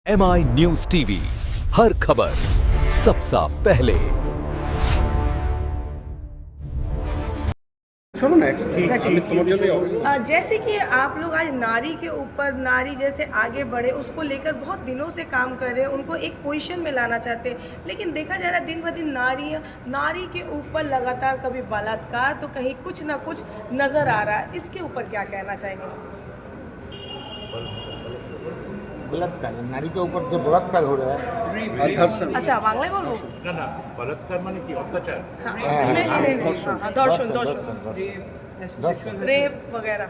MI news TV, हर खबर सबसे पहले। चलो ना अमित তোমার জন্য जैसे कि आप लोग आज नारी के ऊपर, नारी जैसे आगे बढ़े उसको लेकर बहुत दिनों से काम कर रहे हैं, उनको एक पोजीशन में लाना चाहते हैं, लेकिन देखा जा रहा है दिन ब दिन नारी के ऊपर लगातार कभी बलात्कार तो कहीं कुछ ना कुछ नज़र आ रहा है। इसके ऊपर क्या कहना चाहेंगे? बलात्कार नारी के ऊपर जो बलात्कार हो रहा है ধর্ষণ अच्छा बांग्लाয় বলবো? না না বলাৎকার মানে কি অত্যাচার हाँ, नहीं, दर्शन रेप वगैरह।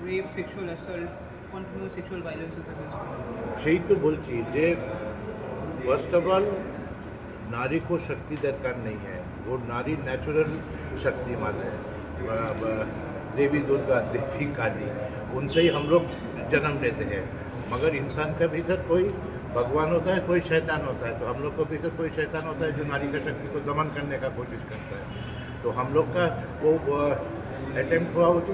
rape, sexual assault, continuous sexual violence against women. সেই তো বলছি যে फर्स्ट ऑफ ऑल नारी को शक्ति दरकार नहीं है, वो नारी नेचुरल शक्तिमान है। देवी दुर्गा, देवी काली, उनसे ही हम लोग जन्म लेते हैं। मगर इंसान का भीतर कोई भगवान होता है, कोई शैतान होता है। तो हम लोग को भीतर कोई शैतान होता है जो नारी का शक्ति को दमन करने का कोशिश करता है। तो हम लोग का वो अटेम्प्ट हुआ होती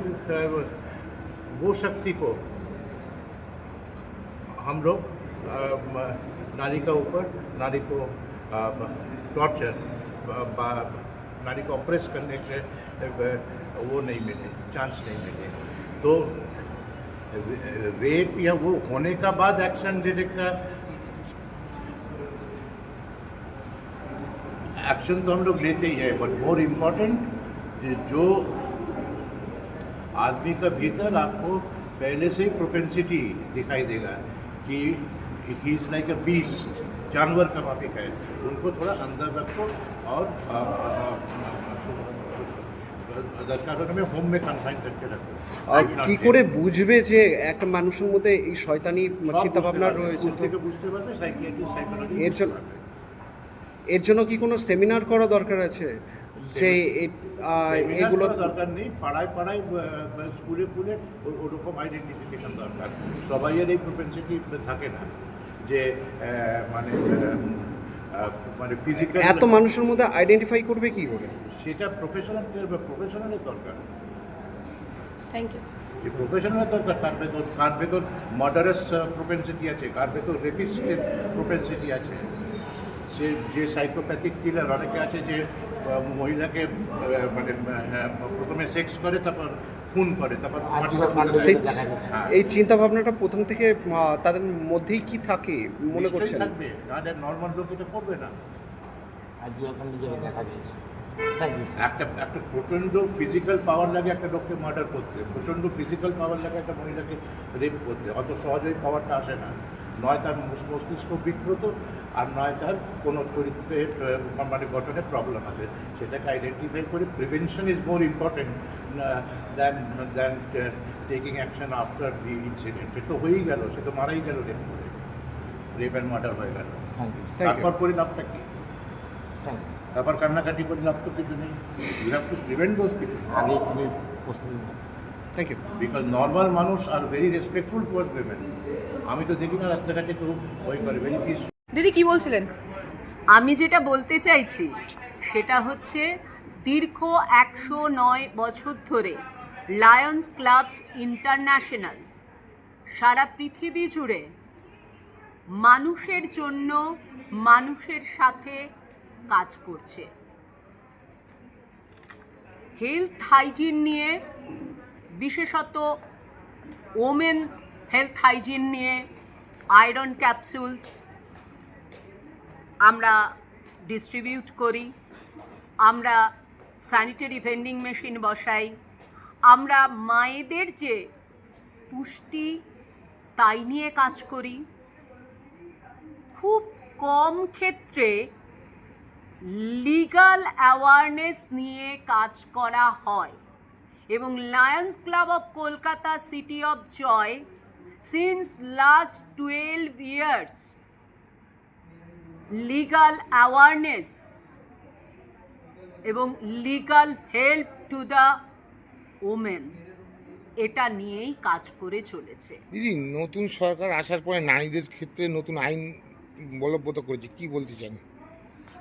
वो शक्ति को हम लोग नारी का ऊपर, नारी को टॉर्चर, नारी को ऑप्रेस करने के वो नहीं मिले, चांस नहीं मिले। तो रेप या वो होने का बाद एक्शन लेने का एक्शन तो हम लोग लेते ही हैं, बट मोर इम्पोर्टेंट जो आदमी का भीतर आपको पहले से ही प्रोपेंसिटी दिखाई देगा कि he is like a beast, जानवर का माफिक है, उनको थोड़ा अंदर रखो और दरकार होने में होम में कन्फाइन करके रखो। আর কি করে বুঝবে যে একটা মানুষের মধ্যে এই শয়তানি চিন্তা ভাবনা রয়েছে? থেকে বুঝতে পারবে সাইকিয়াট্রিস্ট, সাইকোলজিস্ট এর জন্য কি কোনো সেমিনার করা দরকার আছে যে এগুলো দরকার নেই, পাড়ায় পাড়ায় স্কুলে স্কুলে ওরকম আইডেন্টিফিকেশন দরকার। সবাইয়ের এই প্রপেন্সিটি থাকে না যে মানে মানে ফিজিক্যাল এত মানুষের মধ্যে আইডেন্টিফাই করবে কি করে? সেটা প্রফেশনালের দরকার। Thank you sir. এই প্রফেশনালের দরকার। কার ভেতর মার্ডারাস প্রপেন্সিটি আছে, কার ভেতর রেপিস্টের প্রপেন্সিটি আছে, সে যে সাইকোপ্যাথিক কিলার অনেকে আছে যে মহিলাকে মানে প্রথমে সেক্স করে তারপর খুন করে, তারপর এই চিন্তা ভাবনাটা প্রথম থেকে তাদের মধ্যেই কি থাকে মনে করছেন? থাকবে, তাদের নর্মাল লোক এটা করবে না। দেখা গেছে একটা প্রচণ্ড ফিজিক্যাল পাওয়ার লাগে একটা লোককে মার্ডার করতে, প্রচণ্ড ফিজিক্যাল পাওয়ার লাগে একটা মহিলাকে রেপ করতে। অত সহজেই পাওয়ারটা আসে না। নয় তার মস্তিষ্ক বিকৃত, আর নয় তার কোনো চরিত্রে মানে গঠনে প্রবলেম আছে। সেটাকে আইডেন্টিফাই করে prevention is more important than taking action after the incident. সে তো হয়েই গেল, সে তো মারাই গেল, রেপ অ্যান্ড মার্ডার হয়ে গেল। তারপর পরিণামটা কি? তারপর কান্নাকাটি করে লাভ তো কিছু নেই। You have to prevent those people. আগে থেকে প্রস্তুতি থ্যাংক ইউ। বিকজ নর্মাল মানুষ আর ভেরি রেসপেক্টফুল টুয়ার্ডস উইমেন। আমি তো দেখি না রাস্তাঘাটে কেউ ওই করে, ভেরি পিসফুল। দিদি কি বলছিলেন? আমি যেটা বলতে চাইছি সেটা হচ্ছে দীর্ঘ 109 বছর ধরে লায়ন্স ক্লাবস ইন্টারন্যাশনাল সারা পৃথিবী জুড়ে মানুষের জন্য, মানুষের সাথে কাজ করছে। হেলথ হাইজিন নিয়ে, বিশেষত ওমেন হেলথ হাইজিন নিয়ে আয়রন ক্যাপসুলস আমরা ডিস্ট্রিবিউট করি, আমরা স্যানিটারি ভেন্ডিং মেশিন বসাই, আমরা মায়েদের যে পুষ্টি তাই নিয়ে কাজ করি। খুব কম ক্ষেত্রে লিগাল অ্যাওয়ারনেস নিয়ে কাজ করা হয় এবং Lions Club of Kolkata city of joy since last 12 years legal awareness এবং legal help to the women এটা নিয়েই কাজ করে চলেছে। দিদি, নতুন সরকার আসার পরে নারীদের ক্ষেত্রে নতুন আইন বলবৎ করেছে, কি বলতে চান?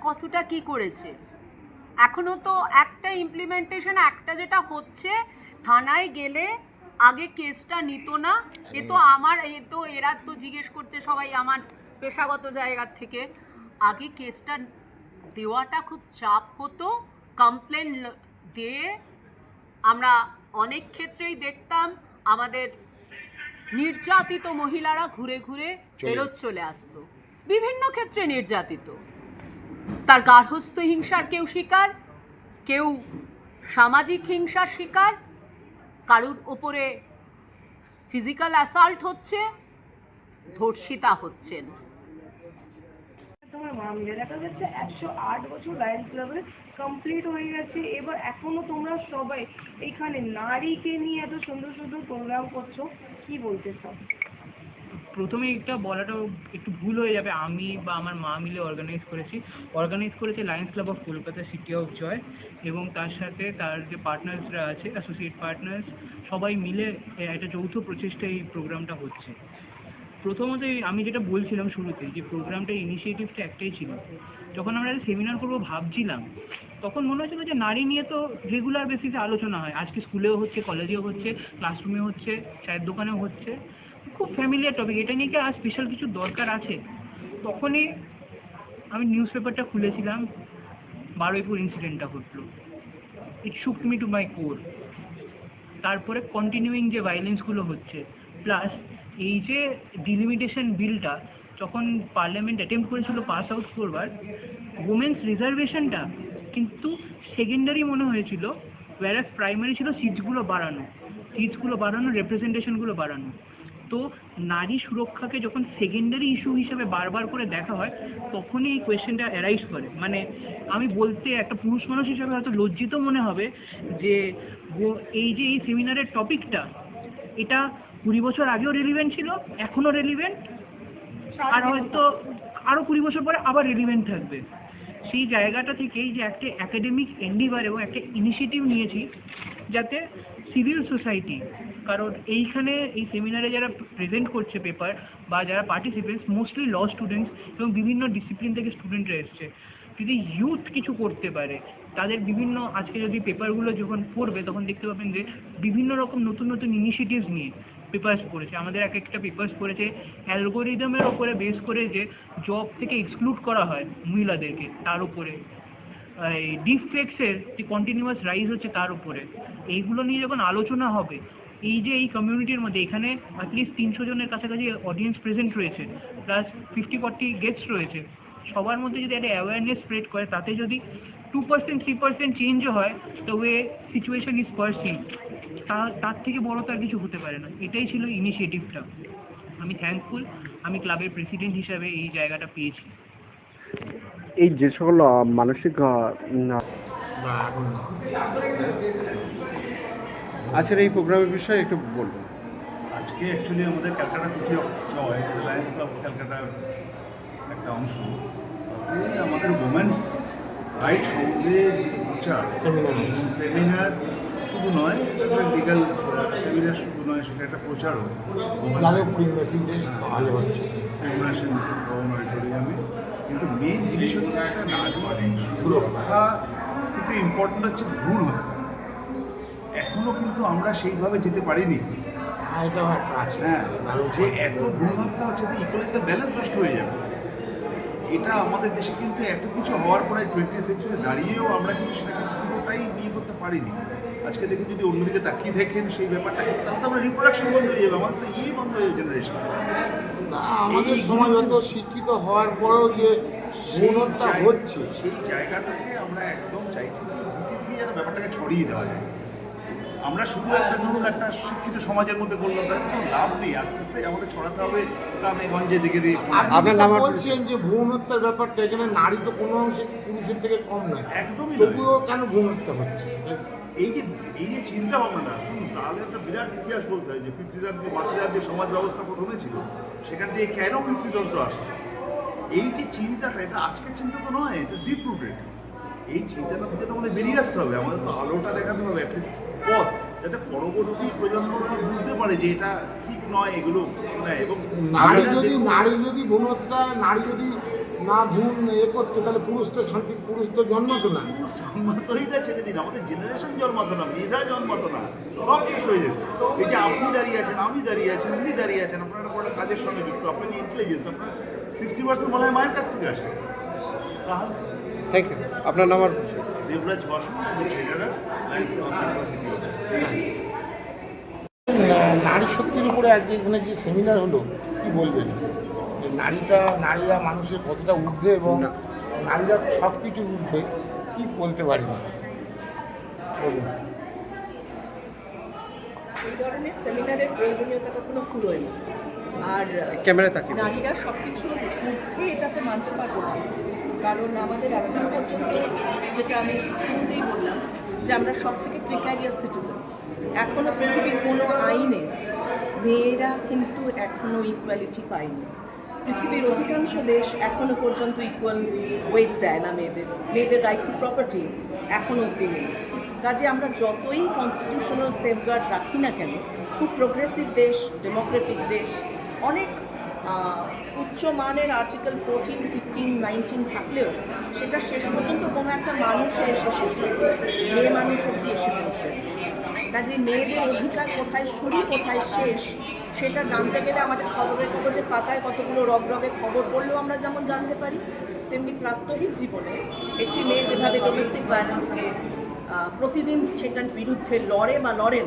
কতটা কি করেছে এখনো তো একটা ইমপ্লিমেন্টেশন, একটা যেটা হচ্ছে থানায় গেলে আগে কেসটা নিত না। এরা তো জিজ্ঞেস করছে সবাই আমার পেশাগত জায়গার থেকে। আগে কেসটা দেওয়াটা খুব চাপ হতো, কমপ্লেন দিয়ে আমরা অনেক ক্ষেত্রেই দেখতাম আমাদের নির্যাতিত মহিলারা ঘুরে ঘুরে ফেরত চলে আসতো। বিভিন্ন ক্ষেত্রে নির্যাতিত, তার গার্হস্থ্য হিংসার কেউ শিকার, কেউ সামাজিক হিংসার শিকার, কারুর ওপরে ফিজিক্যাল অ্যাসাল্ট হচ্ছে, ধর্ষিতা হচ্ছেন। তোমার মামলা দেখা যাচ্ছে 108 বছর লায়ন্স ক্লাবে কমপ্লিট হয়ে গেছে, এবার এখনো তোমরা সবাই এখানে নারীকে নিয়ে এত সুন্দর সুন্দর প্রোগ্রাম করছো, কি বলতে চাও? প্রথমে এটা বলাটাও একটু ভুল হয়ে যাবে। আমি বা আমার মা মিলে অর্গানাইজ করেছে Lions Club of Kolkata city of joy, এবং তার সাথে তার যে পার্টনার্সরা আছে, অ্যাসোসিয়েট পার্টনার্স, সবাই মিলে একটা যৌথ প্রচেষ্টা এই প্রোগ্রামটা হচ্ছে। প্রথমত আমি যেটা বলছিলাম শুরুতে, যে প্রোগ্রামটার ইনিশিয়েটিভটা একটাই ছিল। যখন আমরা সেমিনার করবো ভাবছিলাম, তখন মনে হচ্ছিল যে নারী নিয়ে তো রেগুলার বেসিসে আলোচনা হয়, আজকে স্কুলেও হচ্ছে, কলেজেও হচ্ছে, ক্লাসরুমেও হচ্ছে, চায়ের দোকানেও হচ্ছে, খুব ফ্যামিলিয়ার টপিক, এটা নিয়ে কি আর স্পেশাল কিছু দরকার আছে? তখনই আমি নিউজ পেপারটা খুলেছিলাম, বারুইপুর ইনসিডেন্টটা ঘটলো, ইট শুক মি টু মাই কোর। তারপরে কন্টিনিউইং যে ভায়োলেন্সগুলো হচ্ছে, প্লাস এই যে ডিলিমিটেশন বিলটা যখন পার্লামেন্ট অ্যাটেম্প করেছিল পাস আউট করবার, উমেন্স রিজার্ভেশনটা কিন্তু সেকেন্ডারি মনে হয়েছিল, ওয়ারাস প্রাইমারি ছিল সিটসগুলো বাড়ানো, রিপ্রেজেন্টেশনগুলো বাড়ানো। তো নারী সুরক্ষাকে যখন সেকেন্ডারি ইস্যু হিসেবে বারবার করে দেখা হয়, তখনই এই কোয়েশ্চেনটা অ্যারাইজ করে। মানে আমি বলতে একটা পুরুষ মানুষ হিসেবে হয়তো লজ্জিত মনে হবে যে এই সেমিনারের টপিকটা, এটা 20 বছর আগেও রেলিভেন্ট ছিল, এখনো রেলিভেন্ট, আর হয়তো আরো 20 বছর পরে আবার রেলিভেন্ট থাকবে। সেই জায়গাটা থেকেই যে একটা একাডেমিক এন্ডিভার এবং একটা ইনিশিয়েটিভ নিয়েছি, যাতে সিভিল সোসাইটি, কারণ এইখানে এই সেমিনারে যারা প্রেজেন্ট করছে পেপার বা যারা পার্টিসিপেন্টস, মোস্টলি ল স্টুডেন্টস এবং বিভিন্ন ডিসিপ্লিন থেকে স্টুডেন্টরা এসছে, যদি ইউথ কিছু করতে পারে, তাদের বিভিন্ন, আজকে যদি পেপারগুলো যখন পড়বে তখন দেখতে পাবেন যে বিভিন্ন রকম নতুন নতুন ইনিশিয়েটিভস নিয়ে পেপার্স পড়েছে। আমাদের একটা পেপার্স পড়েছে অ্যালগোরিদমের ওপরে বেস করে যে জব থেকে এক্সক্লুড করা হয় মহিলাদেরকে, তার উপরে ডিফেক্টসের যে কন্টিনিউয়াস রাইজ হচ্ছে তার উপরে। এইগুলো নিয়ে যখন আলোচনা হবে, এই কমিউনিটির মধ্যে এখানে অ্যাটলিস্ট 300 জনের কাছাকাছি অডিয়েন্স প্রেজেন্ট রয়েছে, প্লাস 50-40 গেস্ট রয়েছে, সবার মধ্যে যদি একটা অ্যাওয়ারনেস স্প্রেড করে, তাতে যদি 2% 3% চেঞ্জও হয়, তবে সিচুয়েশন ইজ পারসিভ। তার থেকে বড় তার কিছু হতে পারে না। এটাই ছিল ইনিশিয়েটিভটা। আমি থ্যাঙ্কফুল আমি ক্লাবের প্রেসিডেন্ট হিসাবে এই জায়গাটা পেয়েছি। এই যে সকল মানসিক আচ্ছা, এই প্রোগ্রামের বিষয়ে একটু বলবো। আজকে অ্যাকচুয়ালি আমাদের Calcutta city of joy, Lions Club ক্যালকাটার একটা অংশ, আমাদের ওমেন্স রাইট সম্বন্ধে যে প্রচার সেমিনার শুধু নয়, লিগাল সেমিনার শুধু নয়, সেটা একটা প্রচারও অডিটোরিয়ামে। কিন্তু মেন জিনিস হচ্ছে একটা নারী সুরক্ষা থেকে ইম্পর্টেন্ট হচ্ছে ভ্রূণ হত্যা। এখনও কিন্তু আমরা সেইভাবে যেতে পারিনি। হ্যাঁ, যে এত ভ্রূণ হত্যা হচ্ছে, তো ইকোলজিক্যাল ব্যালেন্স নষ্ট হয়ে যাবে। এটা আমাদের দেশে কিন্তু এত কিছু হওয়ার পরে 20th সেঞ্চুরি দাঁড়িয়েও আমরা কিন্তু সেটাকে পুরোটাই নিয়ে করতে পারিনি। আজকে দেখুন, যদি অন্যদিকে তাকিয়ে দেখেন সেই ব্যাপারটা, তাহলে তো আমরা রিপ্রোডাকশন বন্ধ হয়ে যাবে, আমাদের তো বন্ধ হয়ে যাবে জেনারেশন। আমাদের সমাজ হয়তো শিক্ষিত হওয়ার পরেও যে হচ্ছে, সেই জায়গাটাকে আমরা একদম চাইছি যে দিকে যেন ব্যাপারটাকে ছড়িয়ে দেওয়া যায়। আমরা শুধু একটা শিক্ষিত সমাজের মধ্যে বললাম, তাহলে কোনো লাভ নেই। আস্তে আস্তে আমাদের ছড়াতে হবে গ্রামে গঞ্জে দিকে দিয়ে। আপনার নাম বলছেন যে ভ্রূণ হত্যার ব্যাপারটা, এখানে নারী তো কোনো অংশে পুরুষের থেকে কম নয়, একদমই। তবুও কেন ভ্রূণ হত্যা হচ্ছে? এই যে চিন্তা ভাবনাটা, শুনুন, তাহলে একটা বিরাট ইতিহাস বলতে হয় যে পিতৃতান্ত্রিক মাতৃজাতীয় সমাজ ব্যবস্থা প্রথমে ছিল, সেখান থেকে কেন পিতৃতন্ত্র আসে। এই যে চিন্তাটা, এটা আজকের চিন্তা তো নয়, এটা ডিপ রুটেড। এই চিন্তাটা থেকে তো আমাদের বেরিয়ে আসতে হবে, আমাদের তো আলোটা দেখাতে হবে, অ্যাটলিস্ট পথ, যাতে পরবর্তী প্রজন্মরা বুঝতে পারে যে এটা ঠিক নয়, এগুলো নয়। এবং নারী যদি ভ্রূণ হত্যা, নারী যদি না ভুল এ করছে, তাহলে পুরুষ তো শান্তি, পুরুষ তো জন্মাতো না। জন্মাতোই না ছেড়ে দিন, আমাদের জেনারেশন জন্মাতো না, মেয়েরা জন্মাতো না, সব শেষ হয়ে যেত। এই যে আপনি দাঁড়িয়ে আছেন, আমি দাঁড়িয়ে আছেন, উনি দাঁড়িয়ে আছেন, আপনারা বড় কাজের সঙ্গে যুক্ত, আপনার যে ইন্টেলিজেন্স আপনার 60% মনে হয় মায়ের কাছ থেকে আসে। তাহলে থ্যাংক ইউ। আপনার নাম আর পরিচয়? Debraj Barman, trainer, Lions Club city. নারী শক্তির উপরে আজকে এখানে যে সেমিনার হলো, কি বলবেন? যে নারীরা মানুষের কতটা ঊর্ধ্বে এবং নারীরা সব কিছু ঊর্ধ্বে, কি বলতে পারি না বলুন। এই ধরনের সেমিনারের প্রয়োজনীয়তা কখনো ফুরোয় না। আর ক্যামেরা তাকিয়ে বলুন। নারীরা সব কিছুর মধ্যে এটা তো মানতে পারবো না, কারণ আমাদের এখন পর্যন্ত, যেটা আমি শুরুতেই বললাম, যে আমরা সব থেকে প্রিক্যারিয়াস সিটিজেন। এখনও পৃথিবীর কোনো আইনে মেয়েরা কিন্তু এখনও ইকুয়ালিটি পায়নি। পৃথিবীর অধিকাংশ দেশ এখনও পর্যন্ত ইকুয়াল ওয়েজ দেয় না মেয়েদের রাইট টু প্রপার্টি এখনও অব্দি নেই। কাজে আমরা যতই কনস্টিটিউশনাল সেফগার্ড রাখি না কেন, খুব প্রোগ্রেসিভ দেশ, ডেমোক্রেটিক দেশ, অনেক উচ্চমানের আর্টিকেল 14, 15, 19 থাকলেও সেটা শেষ পর্যন্ত কোনো একটা মানুষে এসে শেষ হয়, মেয়ে মানুষ অব্দি এসে পৌঁছে। কাজে মেয়েদের অধিকার কোথায় শুরু কোথায় শেষ সেটা জানতে গেলে আমাদের খবরের কাগজের পাতায় কতগুলো রগরগে খবর পড়লেও আমরা যেমন জানতে পারি, তেমনি প্রাত্যহিক জীবনে একটি মেয়ে যেভাবে ডোমেস্টিক ভায়োলেন্সকে প্রতিদিন সেটার বিরুদ্ধে লড়ে বা লড়ে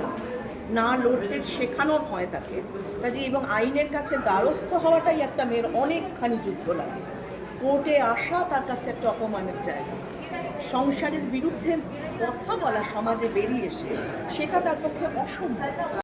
না লড়তে শেখানো হয় তাকে। কাজে এবং আইনের কাছে দ্বারস্থ হওয়াটাই একটা মেয়ের অনেকখানি যুদ্ধ লাগে। কোর্টে আসা তার কাছে একটা অপমানের জায়গা। সংসারের বিরুদ্ধে কথা বলা সমাজে বেরিয়ে এসে সেটা তার পক্ষে অসম্ভব।